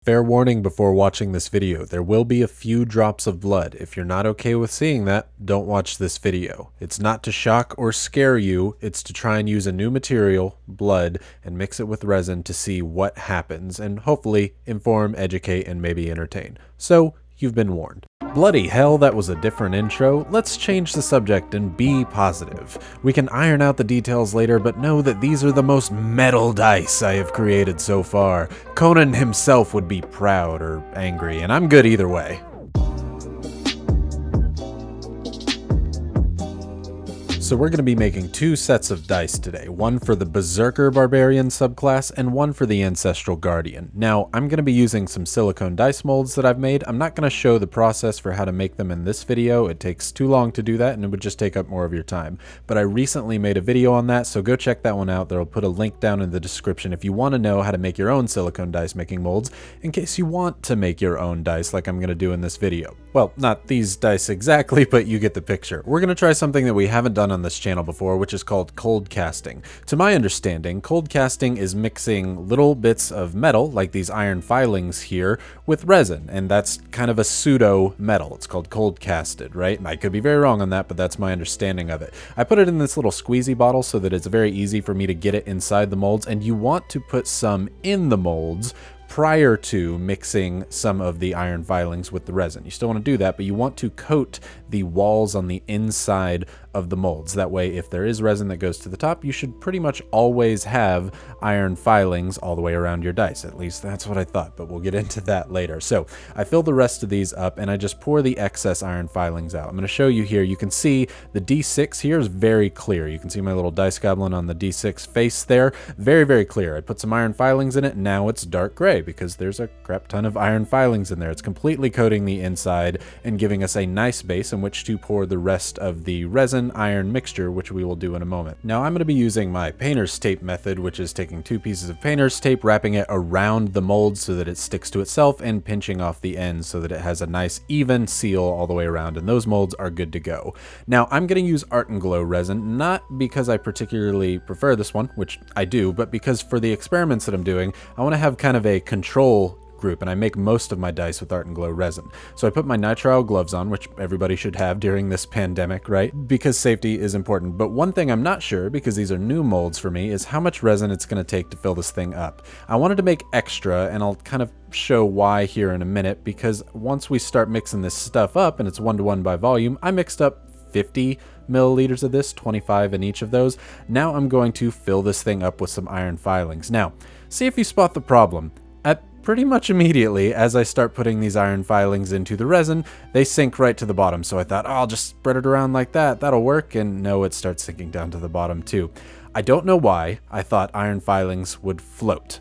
Fair warning before watching this video, there will be a few drops of blood. If you're not okay with seeing that, don't watch this video. It's not to shock or scare you, it's to try and use a new material, blood, and mix it with resin to see what happens, and hopefully inform, educate, and maybe entertain. So, you've been warned. Bloody hell, that was a different intro. Let's change the subject and be positive. We can iron out the details later, but know that these are the most metal dice I have created so far. Conan himself would be proud or angry, and I'm good either way. So we're going to be making two sets of dice today, one for the Berserker Barbarian subclass and one for the Ancestral Guardian. Now, I'm going to be using some silicone dice molds that I've made. I'm not going to show the process for how to make them in this video. It takes too long to do that and it would just take up more of your time. But I recently made a video on that, so go check that one out. There I'll put a link down in the description if you want to know how to make your own silicone dice making molds, in case you want to make your own dice like I'm going to do in this video. Well, not these dice exactly, but you get the picture. We're going to try something that we haven't done on this channel before, which is called cold casting. To my understanding, cold casting is mixing little bits of metal, like these iron filings here, with resin, and that's kind of a pseudo metal. It's called cold casted, right? I could be very wrong on that, but that's my understanding of it. I put it in this little squeezy bottle so that it's very easy for me to get it inside the molds, and you want to put some in the molds prior to mixing some of the iron filings with the resin. You still want to do that, but you want to coat the walls on the inside of the molds. That way, if there is resin that goes to the top, you should pretty much always have iron filings all the way around your dice. At least that's what I thought, but we'll get into that later. So I fill the rest of these up and I just pour the excess iron filings out. I'm going to show you here. You can see the D6 here is very clear. You can see my little dice goblin on the D6 face there. Very, very clear. I put some iron filings in it. Now it's dark gray because there's a crap ton of iron filings in there. It's completely coating the inside and giving us a nice base in which to pour the rest of the resin iron mixture, which we will do in a moment. Now I'm going to be using my painter's tape method, which is taking two pieces of painter's tape, wrapping it around the mold so that it sticks to itself, and pinching off the ends so that it has a nice even seal all the way around, and those molds are good to go. Now I'm going to use Art and Glow resin, not because I particularly prefer this one, which I do, but because for the experiments that I'm doing, I want to have kind of a control group, and I make most of my dice with Art and Glow resin. So I put my nitrile gloves on, which everybody should have during this pandemic, right? Because safety is important. But one thing I'm not sure, because these are new molds for me, is how much resin it's going to take to fill this thing up. I wanted to make extra, and I'll kind of show why here in a minute, because once we start mixing this stuff up, and it's 1-to-1 by volume, I mixed up 50 milliliters of this, 25 in each of those. Now I'm going to fill this thing up with some iron filings. Now, see if you spot the problem. Pretty much immediately, as I start putting these iron filings into the resin, they sink right to the bottom. So I thought, oh, I'll just spread it around like that. That'll work. And no, it starts sinking down to the bottom too. I don't know why I thought iron filings would float.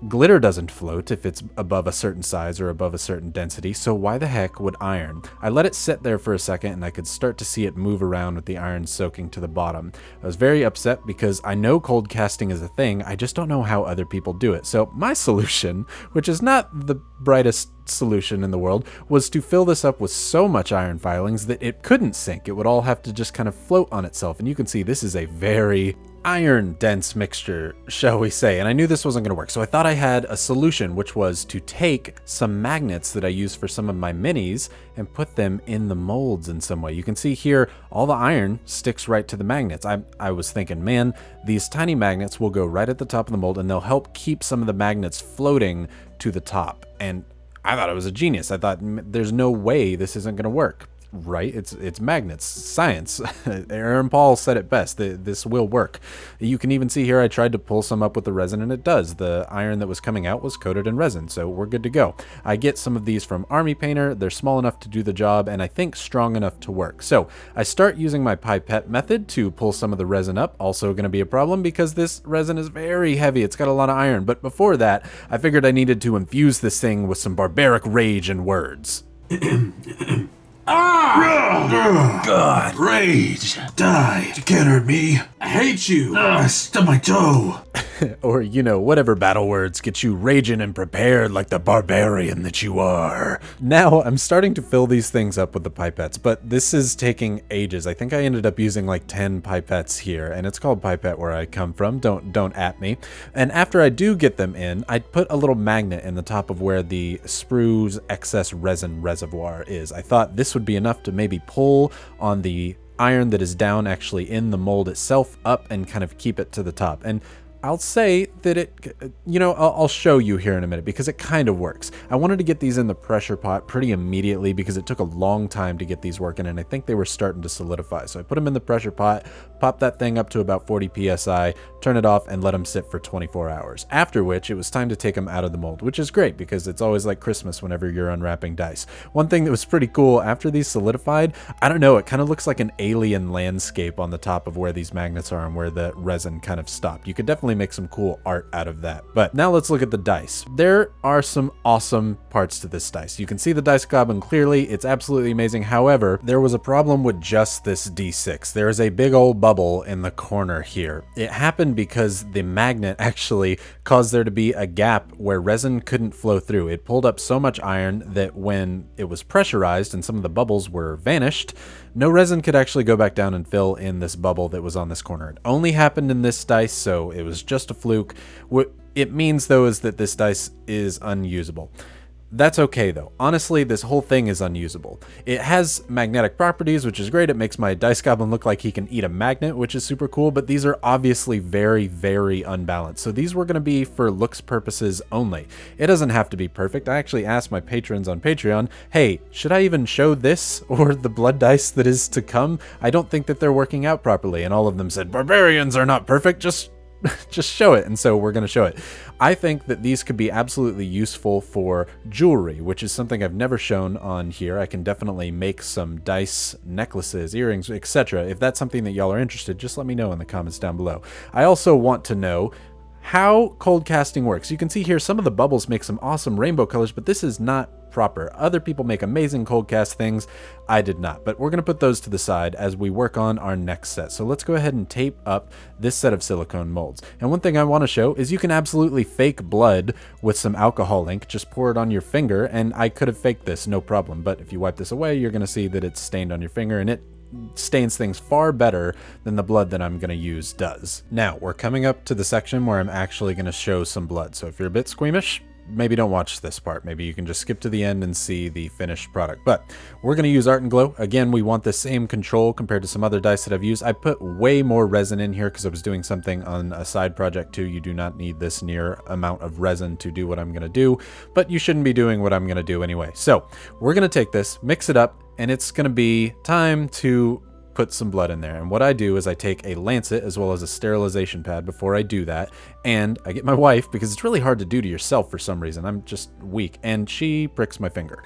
Glitter doesn't float if it's above a certain size or above a certain density, so why the heck would iron? I let it sit there for a second and I could start to see it move around with the iron soaking to the bottom. I was very upset because I know cold casting is a thing, I just don't know how other people do it. So my solution, which is not the brightest solution in the world, was to fill this up with so much iron filings that it couldn't sink. It would all have to just kind of float on itself. And you can see this is a very iron dense mixture, shall we say, and I knew this wasn't going to work. So I thought I had a solution, which was to take some magnets that I use for some of my minis and put them in the molds in some way. You can see here, all the iron sticks right to the magnets. I was thinking, man, these tiny magnets will go right at the top of the mold and they'll help keep some of the magnets floating to the top. And I thought it was a genius. I thought there's no way this isn't going to work. Right? It's magnets. Science. Aaron Paul said it best. This will work. You can even see here I tried to pull some up with the resin and it does. The iron that was coming out was coated in resin, so we're good to go. I get some of these from Army Painter. They're small enough to do the job and I think strong enough to work. So I start using my pipette method to pull some of the resin up. Also going to be a problem because this resin is very heavy. It's got a lot of iron. But before that, I figured I needed to infuse this thing with some barbaric rage and words. Ah! God! Rage! Die! You can't hurt me! I hate you! Stub my toe! Or, you know, whatever battle words get you raging and prepared like the barbarian that you are. Now, I'm starting to fill these things up with the pipettes, but this is taking ages. I think I ended up using like 10 pipettes here, and it's called Pipette where I come from. Don't at me. And after I do get them in, I put a little magnet in the top of where the sprue's excess resin reservoir is. I thought this would be enough to maybe pull on the iron that is down actually in the mold itself up and kind of keep it to the top. And I'll say that it, you know, I'll show you here in a minute because it kind of works. I wanted to get these in the pressure pot pretty immediately because it took a long time to get these working, and I think they were starting to solidify. So I put them in the pressure pot, pop that thing up to about 40 psi, turn it off, and let them sit for 24 hours. After which, it was time to take them out of the mold, which is great because it's always like Christmas whenever you're unwrapping dice. One thing that was pretty cool, after these solidified, I don't know, it kind of looks like an alien landscape on the top of where these magnets are and where the resin kind of stopped. You could definitely make some cool art out of that. But now let's look at the dice. There are some awesome parts to this dice. You can see the dice goblin clearly. It's absolutely amazing. However, there was a problem with just this D6. There is a big old bubble in the corner here. It happened because the magnet actually caused there to be a gap where resin couldn't flow through. It pulled up so much iron that when it was pressurized and some of the bubbles were vanished, no resin could actually go back down and fill in this bubble that was on this corner. It only happened in this dice, so it was just a fluke. What it means, though, is that this dice is unusable. That's okay, though. Honestly, this whole thing is unusable. It has magnetic properties, which is great. It makes my dice goblin look like he can eat a magnet, which is super cool, but these are obviously very, very unbalanced. So these were going to be for looks purposes only. It doesn't have to be perfect. I actually asked my patrons on Patreon, hey, should I even show this or the blood dice that is to come? I don't think that they're working out properly. And all of them said, barbarians are not perfect, just show it. And so we're going to show it. I think that these could be absolutely useful for jewelry, which is something I've never shown on here. I can definitely make some dice necklaces, earrings, etc. If that's something that y'all are interested, just let me know in the comments down below. I also want to know how cold casting works. You can see here some of the bubbles make some awesome rainbow colors, but this is not proper. Other people make amazing cold cast things. I did not, but we're going to put those to the side as we work on our next set. So let's go ahead and tape up this set of silicone molds. And one thing I want to show is you can absolutely fake blood with some alcohol ink. Just pour it on your finger, and I could have faked this, no problem. But if you wipe this away, you're going to see that it's stained on your finger, and it stains things far better than the blood that I'm going to use does. Now, we're coming up to the section where I'm actually going to show some blood. So if you're a bit squeamish, maybe don't watch this part. Maybe you can just skip to the end and see the finished product. But we're going to use Art and Glow. Again, we want the same control compared to some other dice that I've used. I put way more resin in here because I was doing something on a side project too. You do not need this near amount of resin to do what I'm going to do, but you shouldn't be doing what I'm going to do anyway. So we're going to take this, mix it up, and it's going to be time to put some blood in there. And what I do is I take a lancet as well as a sterilization pad before I do that, and I get my wife, because it's really hard to do to yourself for some reason. I'm just weak, and she pricks my finger.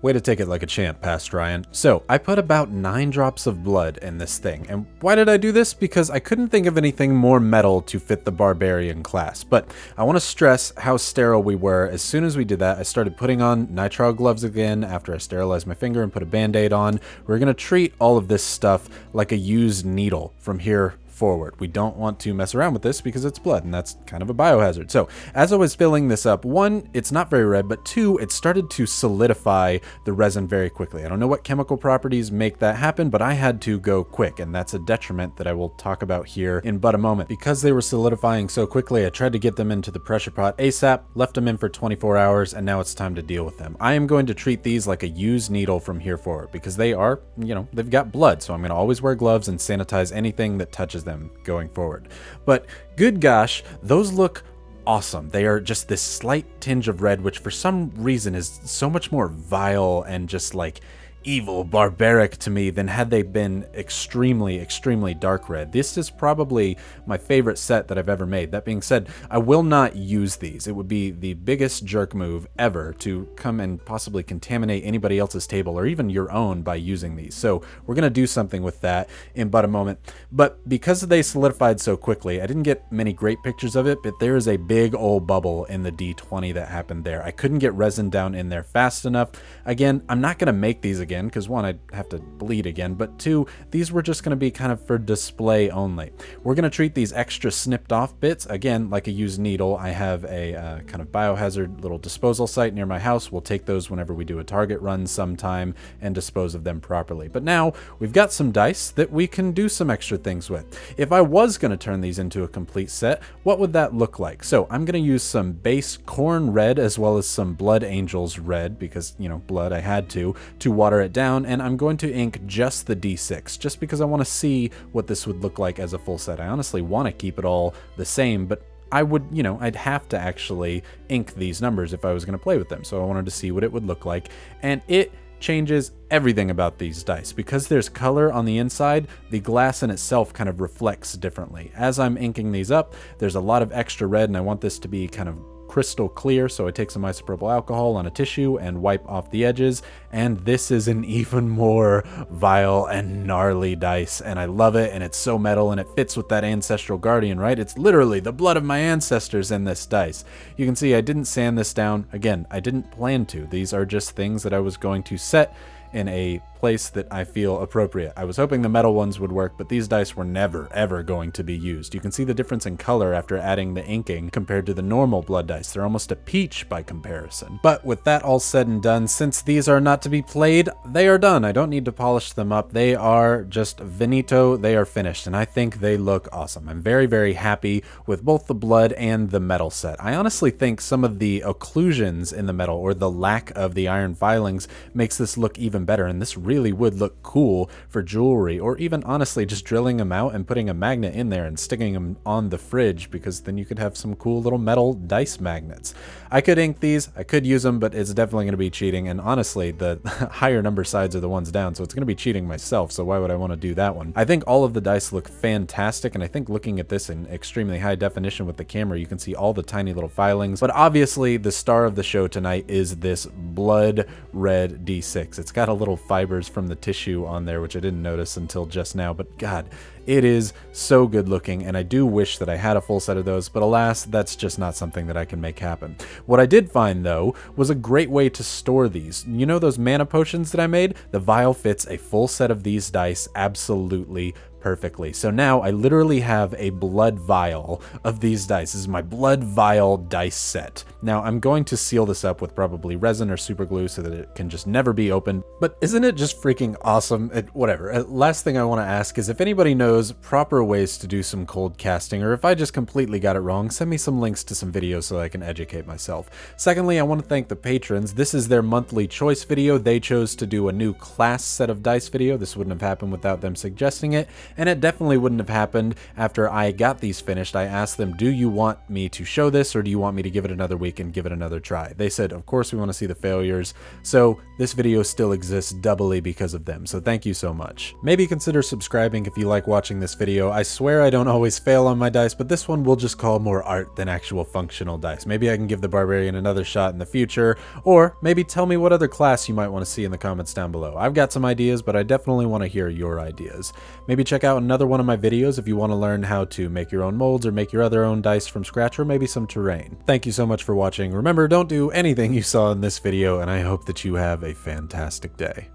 Way to take it like a champ, Past Ryan. So I put about 9 drops of blood in this thing. And why did I do this? Because I couldn't think of anything more metal to fit the Barbarian class. But I want to stress how sterile we were. As soon as we did that, I started putting on nitrile gloves again after I sterilized my finger and put a band-aid on. We're going to treat all of this stuff like a used needle from here forward. We don't want to mess around with this because it's blood, and that's kind of a biohazard. So as I was filling this up, 1, it's not very red, but 2, it started to solidify the resin very quickly. I don't know what chemical properties make that happen, but I had to go quick, and that's a detriment that I will talk about here in but a moment. Because they were solidifying so quickly, I tried to get them into the pressure pot ASAP, left them in for 24 hours, and now it's time to deal with them. I am going to treat these like a used needle from here forward because they are, you know, they've got blood, so I'm going to always wear gloves and sanitize anything that touches them going forward. But good gosh, those look awesome. They are just this slight tinge of red, which for some reason is so much more vile and just like evil, barbaric to me than had they been extremely dark red. This is probably my favorite set that I've ever made. That being said, I will not use these. It would be the biggest jerk move ever to come and possibly contaminate anybody else's table or even your own by using these. So we're going to do something with that in but a moment. But because they solidified so quickly, I didn't get many great pictures of it, but there is a big old bubble in the D20 that happened there. I couldn't get resin down in there fast enough. Again, I'm not going to make these again. again, because one, I'd have to bleed again, but two, these were just going to be kind of for display only. We're going to treat these extra snipped off bits, again, like a used needle. I have a kind of biohazard little disposal site near my house. We'll take those whenever we do a target run sometime and dispose of them properly. But now we've got some dice that we can do some extra things with. If I was going to turn these into a complete set, what would that look like? So I'm going to use some base corn red as well as some blood angels red, because, you know, blood, I had to water it down, and I'm going to ink just the D6, just because I want to see what this would look like as a full set. I honestly want to keep it all the same, but I would, you know, I'd have to actually ink these numbers if I was going to play with them, so I wanted to see what it would look like, and it changes everything about these dice. Because there's color on the inside, the glass in itself kind of reflects differently. As I'm inking these up, there's a lot of extra red, and I want this to be kind of crystal clear, so I take some isopropyl alcohol on a tissue and wipe off the edges, and this is an even more vile and gnarly dice, and I love it, and it's so metal, and it fits with that ancestral guardian, right? It's literally the blood of my ancestors in this dice. You can see I didn't sand this down. Again, I didn't plan to. These are just things that I was going to set in a place that I feel appropriate. I was hoping the metal ones would work, but these dice were never, ever going to be used. You can see the difference in color after adding the inking compared to the normal blood dice. They're almost a peach by comparison. But with that all said and done, since these are not to be played, they are done. I don't need to polish them up. They are just finito. They are finished, and I think they look awesome. I'm very, very happy with both the blood and the metal set. I honestly think some of the occlusions in the metal, or the lack of the iron filings, makes this look even better, and this really would look cool for jewelry, or even honestly just drilling them out and putting a magnet in there and sticking them on the fridge, because then you could have some cool little metal dice magnets. I could ink these, I could use them, but it's definitely going to be cheating, and honestly the higher number sides are the ones down, so it's going to be cheating myself, so why would I want to do that one? I think all of the dice look fantastic, and I think looking at this in extremely high definition with the camera, you can see all the tiny little filings, but obviously the star of the show tonight is this blood red D6. It's got a little fibers from the tissue on there, which I didn't notice until just now, but God, it is so good looking, and I do wish that I had a full set of those, but alas, that's just not something that I can make happen. What I did find, though, was a great way to store these. You know those mana potions that I made? The vial fits a full set of these dice absolutely perfectly. So now I literally have a blood vial of these dice. This is my blood vial dice set. Now I'm going to seal this up with probably resin or super glue so that it can just never be opened. But isn't it just freaking awesome? Whatever. Last thing I want to ask is if anybody knows proper ways to do some cold casting, or if I just completely got it wrong, send me some links to some videos so I can educate myself. Secondly, I want to thank the patrons. This is their monthly choice video. They chose to do a new class set of dice video. This wouldn't have happened without them suggesting it. And it definitely wouldn't have happened after I got these finished. I asked them, do you want me to show this, or do you want me to give it another week and give it another try? They said, of course we want to see the failures. So this video still exists doubly because of them. So thank you so much. Maybe consider subscribing if you like watching this video. I swear I don't always fail on my dice, but this one we'll just call more art than actual functional dice. Maybe I can give the Barbarian another shot in the future, or maybe tell me what other class you might want to see in the comments down below. I've got some ideas, but I definitely want to hear your ideas. Maybe check out another one of my videos if you want to learn how to make your own molds or make your other own dice from scratch, or maybe some terrain. Thank you so much for watching. Remember, don't do anything you saw in this video, and I hope that you have a fantastic day.